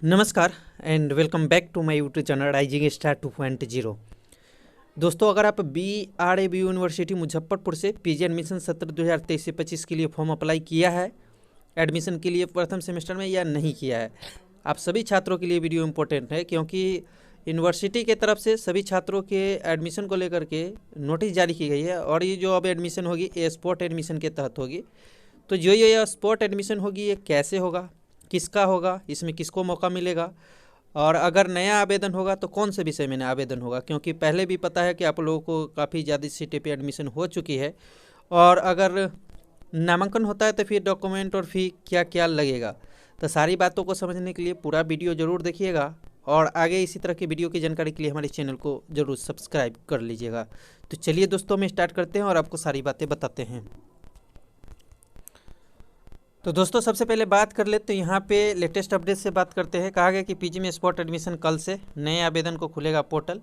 नमस्कार and welcome back to my YouTube channel rising star 2.0। दोस्तों, अगर आप BRAB यूनिवर्सिटी मुजफ्फरपुर से पीजी एडमिशन सत्र 2023 से 25 के लिए फॉर्म अप्लाई किया है एडमिशन के लिए प्रथम सेमेस्टर में या नहीं किया है, आप सभी छात्रों के लिए वीडियो इम्पोर्टेंट है, क्योंकि यूनिवर्सिटी के तरफ से सभी छात्रों के एडमिशन को लेकर के नोटिस जारी की गई है। और ये जो अब एडमिशन होगी ये स्पॉट एडमिशन के तहत होगी। तो जो ये स्पॉट एडमिशन होगी ये कैसे होगा, किसका होगा, इसमें किसको मौका मिलेगा, और अगर नया आवेदन होगा तो कौन से विषय में आवेदन होगा, क्योंकि पहले भी पता है कि आप लोगों को काफ़ी ज़्यादा सीटें पे एडमिशन हो चुकी है। और अगर नामांकन होता है तो फिर डॉक्यूमेंट और फी क्या क्या लगेगा, तो सारी बातों को समझने के लिए पूरा वीडियो ज़रूर देखिएगा। और आगे इसी तरह की वीडियो की जानकारी के लिए हमारे चैनल को ज़रूर सब्सक्राइब कर लीजिएगा। तो चलिए दोस्तों, हम स्टार्ट करते हैं और आपको सारी बातें बताते हैं। तो दोस्तों, सबसे पहले बात कर लेते हैं यहाँ पे लेटेस्ट अपडेट से बात करते हैं। कहा गया कि पीजी में स्पॉट एडमिशन कल से नए आवेदन को खुलेगा पोर्टल।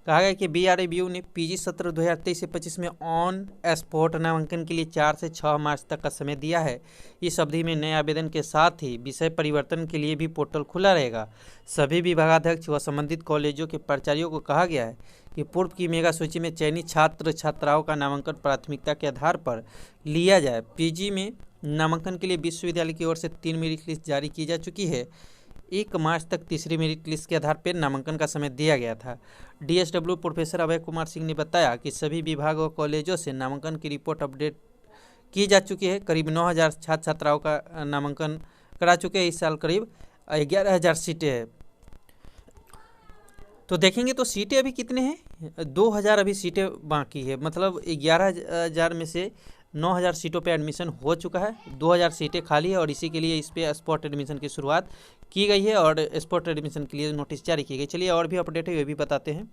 कहा गया कि BRABU ने पीजी सत्र 2023 से 25 में ऑन स्पॉट नामांकन के लिए 4 से 6 मार्च तक का समय दिया है। इस अवधि में नए आवेदन के साथ ही विषय परिवर्तन के लिए भी पोर्टल खुला रहेगा। सभी विभागाध्यक्ष व संबंधित कॉलेजों के प्राचार्यों को कहा गया है कि पूर्व की मेगा सूची में चयनित छात्र छात्राओं का नामांकन प्राथमिकता के आधार पर लिया जाए। पीजी में नामांकन के लिए विश्वविद्यालय की ओर से 3 मेरिट लिस्ट जारी की जा चुकी है। 1 मार्च तक तीसरी मेरिट लिस्ट के आधार पर नामांकन का समय दिया गया था। DSW प्रोफेसर अभय कुमार सिंह ने बताया कि सभी विभाग और कॉलेजों से नामांकन की रिपोर्ट अपडेट की जा चुकी है। करीब 9,000 छात्र छात्राओं का नामांकन करा चुके हैं। इस साल करीब 11,000 सीटें हैं। तो देखेंगे तो सीटें अभी कितने हैं, 2,000 अभी सीटें बाकी है। मतलब 11,000 में से 9,000 सीटों पे एडमिशन हो चुका है, 2,000 सीटें खाली है और इसी के लिए इस पे स्पॉट एडमिशन की शुरुआत की गई है और स्पॉट एडमिशन के लिए नोटिस जारी की गई। चलिए और भी अपडेट है ये भी बताते हैं।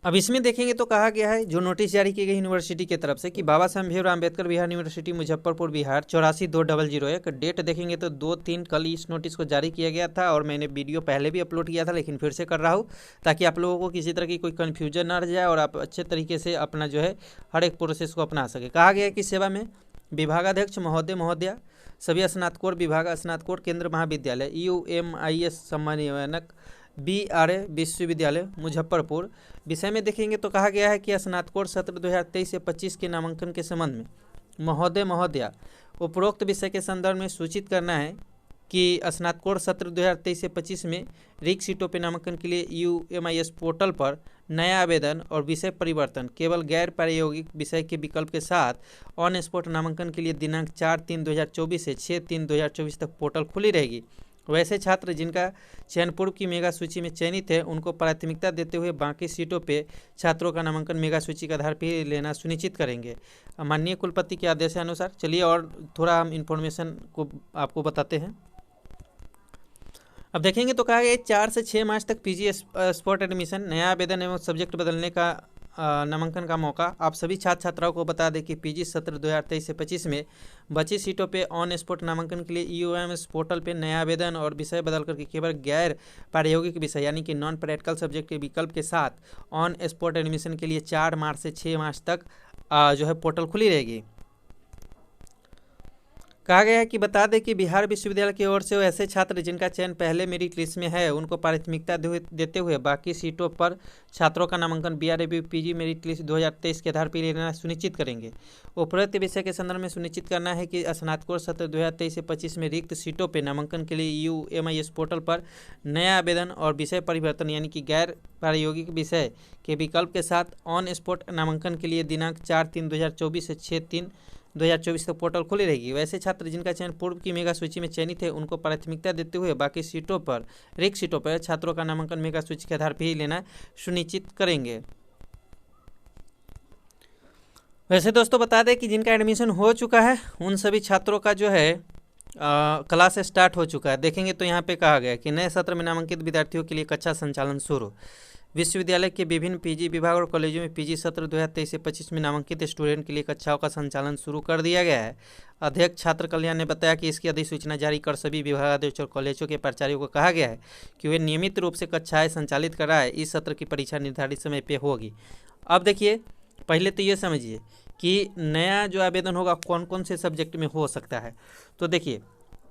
अब इसमें देखेंगे तो कहा गया है, जो नोटिस जारी की गई यूनिवर्सिटी की तरफ से, कि बाबा साहेब भीमराव अम्बेडकर बिहार यूनिवर्सिटी मुजफ्फरपुर बिहार 84-2001। डेट देखेंगे तो 2-3 कल इस नोटिस को जारी किया गया था और मैंने वीडियो पहले भी अपलोड किया था, लेकिन फिर से कर रहा हूँ ताकि आप लोगों को किसी तरह की कोई कन्फ्यूजन ना रह जाए और आप अच्छे तरीके से अपना जो है हर एक प्रोसेस को अपना सके। कहा गया है कि सेवा में विभागाध्यक्ष महोदय महोदया सभी स्नातकोर विभाग स्नातकोर केंद्र महाविद्यालय UMIS समन्वयक BRA विश्वविद्यालय मुजफ्फरपुर। विषय में देखेंगे तो कहा गया है कि स्नातकोर सत्र 2023 से 25 के नामांकन के संबंध में महोदय महोदया उपरोक्त विषय के संदर्भ में सूचित करना है कि स्नातकोर सत्र 2023 से 25 में रिक्त सीटों पर नामांकन के लिए UMIS पोर्टल पर नया आवेदन और विषय परिवर्तन केवल गैर प्रायोगिक विषय के विकल्प के साथ ऑन स्पॉट नामांकन के लिए दिनांक 4/3/2024 से 6/3/2024 तक पोर्टल खुली रहेगी। वैसे छात्र जिनका चयन पूर्व की मेगा सूची में चयनित है उनको प्राथमिकता देते हुए बाकी सीटों पे छात्रों का नामांकन मेगा सूची के आधार पर लेना सुनिश्चित करेंगे, माननीय कुलपति के आदेशानुसार। चलिए और थोड़ा हम इन्फॉर्मेशन को आपको बताते हैं। अब देखेंगे तो कहा गया 4 से 6 मार्च तक पीजी स्पॉट एडमिशन, नया आवेदन एवं सब्जेक्ट बदलने का नामांकन का मौका। आप सभी छात्र छात्राओं को बता दें कि पीजी सत्र 2023 से 25 में बची सीटों पे ऑन स्पॉट नामांकन के लिए UMIS पोर्टल पे नया आवेदन और विषय बदल करके केवल गैर प्रायोगिक विषय यानी कि नॉन प्रैक्टिकल सब्जेक्ट के विकल्प के साथ ऑन स्पॉट एडमिशन के लिए 4 मार्च से 6 मार्च तक जो है पोर्टल खुली रहेगी। कहा गया है कि बता दें कि बिहार विश्वविद्यालय की ओर से ऐसे छात्र जिनका चयन पहले मेरिट लिस्ट में है उनको प्राथमिकता देते हुए बाकी सीटों पर छात्रों का नामांकन BRAB पीजी मेरिट लिस्ट 2023 के आधार पर लेना सुनिश्चित करेंगे। उपरोक्त विषय के संदर्भ में सुनिश्चित करना है कि स्नातकोर सत्र 2023 से 25 में रिक्त सीटों पर नामांकन के लिए UMIS पोर्टल पर नया आवेदन और विषय परिवर्तन यानी कि गैर प्रायोगिक विषय के विकल्प के साथ ऑन स्पॉट नामांकन के लिए दिनांक 4/3/2024 से 6/3/2024 तक पोर्टल खुली रहेगी। वैसे छात्र जिनका चयन पूर्व की मेगा सूची में चयनित है उनको प्राथमिकता देते हुए बाकी सीटों पर रिक्त सीटों पर छात्रों का नामांकन मेगा सूची के आधार पर ही लेना सुनिश्चित करेंगे। वैसे दोस्तों बता दें कि जिनका एडमिशन हो चुका है उन सभी छात्रों का जो है क्लास स्टार्ट हो चुका है। देखेंगे तो यहाँ पे कहा गया कि नए सत्र में नामांकित विद्यार्थियों के लिए कक्षा संचालन शुरू। विश्वविद्यालय के विभिन्न पीजी विभाग और कॉलेजों में पीजी सत्र 2023 से 25 में नामांकित स्टूडेंट के लिए कक्षाओं का संचालन शुरू कर दिया गया है। अध्यक्ष छात्र कल्याण ने बताया कि इसकी अधिसूचना जारी कर सभी विभागाध्यक्ष और कॉलेजों के प्राचार्यों को कहा गया है कि वे नियमित रूप से कक्षाएं संचालित कराएं। इस सत्र की परीक्षा निर्धारित समय पर होगी। अब देखिए, पहले तो ये समझिए कि नया जो आवेदन होगा कौन कौन से सब्जेक्ट में हो सकता है। तो देखिए,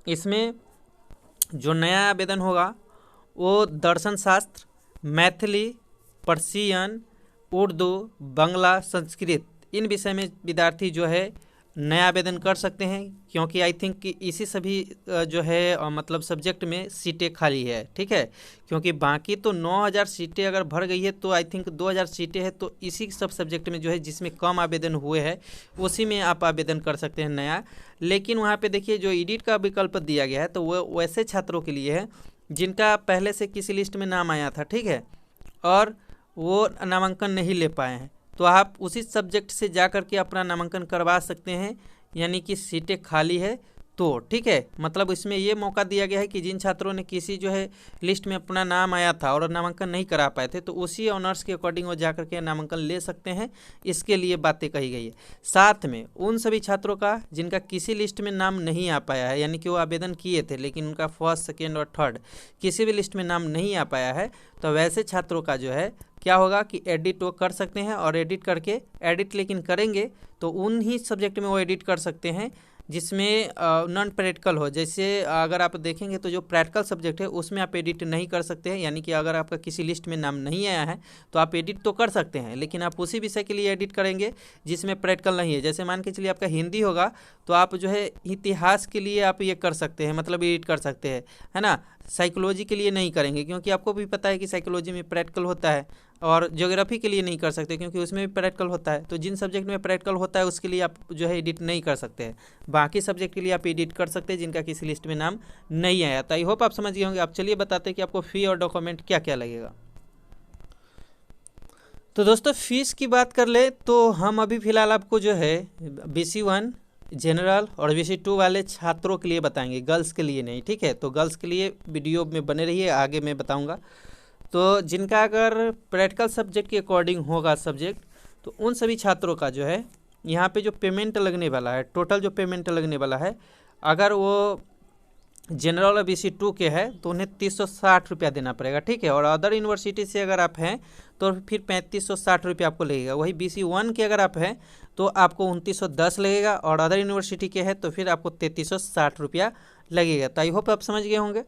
इसमें जो नया आवेदन होगा वो दर्शन शास्त्र, मैथिली, पर्शियन, उर्दू, बांग्ला, संस्कृत इन विषय में विद्यार्थी जो है नया आवेदन कर सकते हैं, क्योंकि आई थिंक कि इसी सभी जो है मतलब सब्जेक्ट में सीटें खाली है। ठीक है, क्योंकि बाकी तो 9000 सीटें अगर भर गई है तो आई थिंक 2000 सीटें हैं, तो इसी सब सब्जेक्ट में जो है जिसमें कम आवेदन हुए हैं उसी में आप आवेदन कर सकते हैं नया। लेकिन वहाँ पे देखिए जो एडिट का विकल्प दिया गया है तो वो वैसे छात्रों के लिए है जिनका पहले से किसी लिस्ट में नाम आया था, ठीक है, और वो नामांकन नहीं ले पाए हैं, तो आप उसी सब्जेक्ट से जा कर के अपना नामांकन करवा सकते हैं, यानी कि सीटें खाली है तो। ठीक है, मतलब इसमें ये मौका दिया गया है कि जिन छात्रों ने किसी जो है लिस्ट में अपना नाम आया था और नामांकन नहीं करा पाए थे तो उसी ऑनर्स के अकॉर्डिंग वो जा कर के नामांकन ले सकते हैं, इसके लिए बातें कही गई है। साथ में उन सभी छात्रों का जिनका किसी लिस्ट में नाम नहीं आ पाया है, यानी कि वो आवेदन किए थे लेकिन उनका फर्स्ट, सेकेंड और थर्ड किसी भी लिस्ट में नाम नहीं आ पाया है, तो वैसे छात्रों का जो है क्या होगा कि एडिट वो कर सकते हैं, और एडिट करके एडिट लेकिन करेंगे तो उन ही सब्जेक्ट में वो एडिट कर सकते हैं जिसमें नॉन प्रैक्टिकल हो। जैसे अगर आप देखेंगे तो जो प्रैक्टिकल सब्जेक्ट है उसमें आप एडिट नहीं कर सकते हैं, यानी कि अगर आपका किसी लिस्ट में नाम नहीं आया है तो आप एडिट तो कर सकते हैं, लेकिन आप उसी विषय के लिए एडिट करेंगे जिसमें प्रैक्टिकल नहीं है। जैसे मान के चलिए आपका हिंदी होगा तो आप जो है इतिहास के लिए आप ये कर सकते हैं, मतलब एडिट कर सकते हैं, है ना। साइकोलॉजी के लिए नहीं करेंगे क्योंकि आपको भी पता है कि साइकोलॉजी में प्रैक्टिकल होता है, और ज्योग्राफी के लिए नहीं कर सकते क्योंकि उसमें भी प्रैक्टिकल होता है। तो जिन सब्जेक्ट में प्रैक्टिकल होता है उसके लिए आप जो है एडिट नहीं कर सकते हैं, बाकी सब्जेक्ट के लिए आप एडिट कर सकते हैं जिनका किसी लिस्ट में नाम नहीं आया। तो आई होप आप समझ गए होंगे। आप चलिए बताते हैं कि आपको फ़ी और डॉक्यूमेंट क्या क्या लगेगा। तो दोस्तों फीस की बात कर ले तो हम अभी फ़िलहाल आपको जो है BC1 जनरल और BC2 वाले छात्रों के लिए बताएंगे, गर्ल्स के लिए नहीं, ठीक है। तो गर्ल्स के लिए वीडियो में बने रहिए, आगे मैं बताऊंगा। तो जिनका अगर प्रैक्टिकल सब्जेक्ट के अकॉर्डिंग होगा सब्जेक्ट, तो उन सभी छात्रों का जो है यहाँ पे जो पेमेंट लगने वाला है, टोटल जो पेमेंट लगने वाला है, अगर वो जनरल और BC2 के है तो उन्हें 360 रुपया देना पड़ेगा, ठीक है। और अदर यूनिवर्सिटी से अगर आप हैं तो फिर 3560 रुपया आपको लगेगा। वही BC1 के अगर आप हैं तो आपको 2910 लगेगा, और अदर यूनिवर्सिटी के है तो फिर आपको 3360 रुपया लगेगा। तो आई होप आप समझ गए होंगे।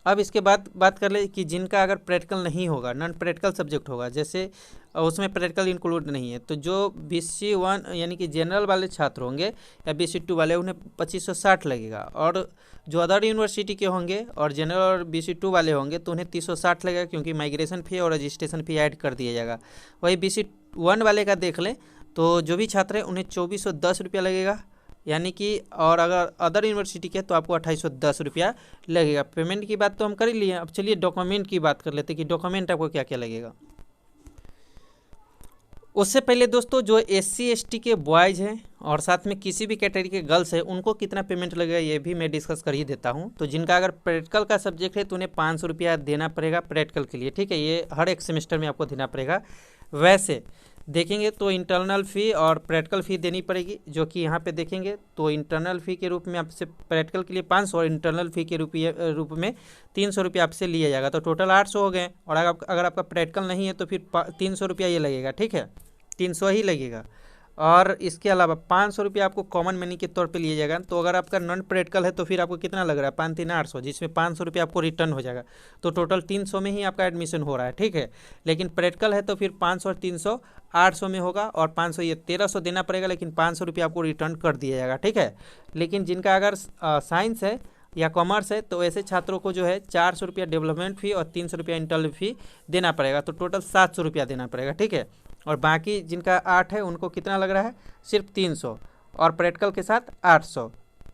अब इसके बाद बात कर ले कि जिनका अगर प्रैक्टिकल नहीं होगा, नॉन प्रैक्टिकल सब्जेक्ट होगा, जैसे उसमें प्रैक्टिकल इंक्लूड नहीं है, तो जो BC1 यानी कि जनरल वाले छात्र होंगे या BC2 वाले उन्हें 2560 लगेगा, और जो अदर यूनिवर्सिटी के होंगे और जनरल और BC2 वाले होंगे तो उन्हें 360 लगेगा, क्योंकि माइग्रेशन फ़ी और रजिस्ट्रेशन फ़ी ऐड कर दिया जाएगा। वही BC1 वाले का देख लें तो जो भी छात्र हैं उन्हें 2410 रुपया लगेगा, यानी कि, और अगर अदर यूनिवर्सिटी के तो आपको 2810 रुपया लगेगा। पेमेंट की बात तो हम कर ही लिए। अब चलिए डॉक्यूमेंट की बात कर लेते हैं कि डॉक्यूमेंट आपको क्या क्या लगेगा। उससे पहले दोस्तों जो SC ST के बॉयज़ हैं और साथ में किसी भी कैटेगरी के गर्ल्स हैं उनको कितना पेमेंट लगेगा ये भी मैं डिस्कस कर ही देता हूँ। तो जिनका अगर प्रैक्टिकल का सब्जेक्ट है तो उन्हें 500 रुपया देना पड़ेगा प्रैक्टिकल के लिए, ठीक है। ये हर एक सेमेस्टर में आपको देना पड़ेगा। वैसे देखेंगे तो इंटरनल फ़ी और प्रैक्टिकल फ़ी देनी पड़ेगी, जो कि यहाँ पे देखेंगे तो इंटरनल फ़ी के रूप में आपसे प्रैक्टिकल के लिए 500 और इंटरनल फ़ी के रूप में 300 रुपया आपसे लिया जाएगा, तो टोटल 800 हो गए। और अगर आपका प्रैक्टिकल नहीं है तो फिर 300 रुपया ये लगेगा, ठीक है, 300 ही लगेगा। और इसके अलावा 500 रुपया आपको कॉमन मनी के तौर पे लिया जाएगा। तो अगर आपका नॉन प्रैक्टिकल है तो फिर आपको कितना लग रहा है, 5 3 800, जिसमें 500 रुपया आपको रिटर्न हो जाएगा, तो टोटल 300 में ही आपका एडमिशन हो रहा है, ठीक है। लेकिन प्रैक्टिकल है तो फिर 500 और 300 800 में होगा, और 500 ये 1300 देना पड़ेगा, लेकिन 500 रुपया आपको रिटर्न कर दिया जाएगा, ठीक है। लेकिन जिनका अगर साइंस है या कॉमर्स है तो ऐसे छात्रों को जो है 400 रुपया डेवलपमेंट फ़ी और 300 रुपया इंटरनल फ़ी देना पड़ेगा, तो टोटल 700 रुपया देना पड़ेगा, ठीक है। और बाकी जिनका 8 है उनको कितना लग रहा है, सिर्फ 300, और प्रैक्टिकल के साथ 800,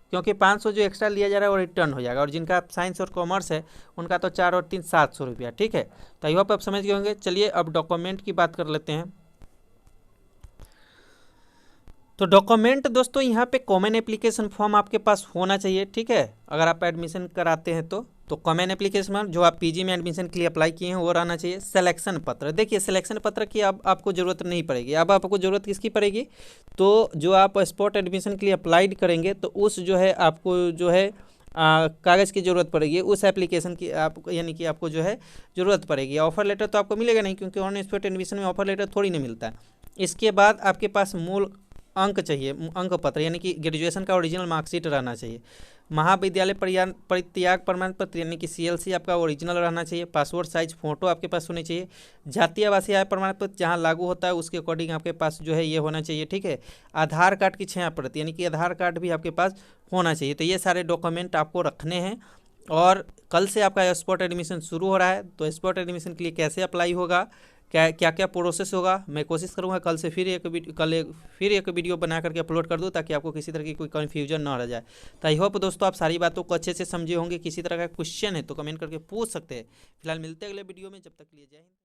क्योंकि 500 जो एक्स्ट्रा लिया जा रहा है वो रिटर्न हो जाएगा। और जिनका साइंस और कॉमर्स है उनका तो 4 और 3 700 रुपया, ठीक है। तो आई होप आप समझ गए होंगे। चलिए अब डॉक्यूमेंट की बात कर लेते हैं। तो डॉक्यूमेंट दोस्तों यहाँ पे कॉमन एप्लीकेशन फॉर्म आपके पास होना चाहिए, ठीक है। अगर आप एडमिशन कराते हैं तो कॉमन एप्लीकेशन फॉर्म जो आप PG में एडमिशन के लिए अप्लाई किए हैं वो रहना चाहिए। सिलेक्शन पत्र, देखिए सिलेक्शन पत्र की अब आपको ज़रूरत नहीं पड़ेगी। अब आपको ज़रूरत किसकी पड़ेगी, तो जो आप स्पॉट एडमिशन के लिए अप्लाइड करेंगे तो उस जो है आपको जो है कागज़ की ज़रूरत पड़ेगी, उस एप्लीकेशन की आप, यानी कि आपको जो है ज़रूरत पड़ेगी। ऑफर लेटर तो आपको मिलेगा नहीं, क्योंकि ऑन स्पॉट एडमिशन में ऑफर लेटर थोड़ी नहीं मिलता है। इसके बाद आपके पास मूल अंक चाहिए, अंक पत्र यानी कि ग्रेजुएशन का ओरिजिनल मार्कशीट रहना चाहिए। महाविद्यालय परित्याग प्रमाण पत्र यानी कि CLC आपका ओरिजिनल रहना चाहिए। पासपोर्ट साइज फ़ोटो आपके पास होनी चाहिए। जातीय आवासीय आय प्रमाण पत्र जहाँ लागू होता है उसके अकॉर्डिंग आपके पास जो है ये होना चाहिए, ठीक है। आधार कार्ड की 6 प्रति यानी कि आधार कार्ड भी आपके पास होना चाहिए। तो ये सारे डॉक्यूमेंट आपको रखने हैं। और कल से आपका स्पॉट एडमिशन शुरू हो रहा है, तो स्पॉट एडमिशन के लिए कैसे अप्लाई होगा, क्या क्या क्या प्रोसेस होगा, मैं कोशिश करूंगा कल से फिर एक वीडियो बना करके अपलोड कर दूं, ताकि आपको किसी तरह की कोई कन्फ्यूजन ना रह जाए। तो आई होप दोस्तों आप सारी बातों को अच्छे से समझे होंगे। किसी तरह का क्वेश्चन है तो कमेंट करके पूछ सकते हैं। फिलहाल मिलते हैं अगले वीडियो में, जब तक के लिए जय हिंद।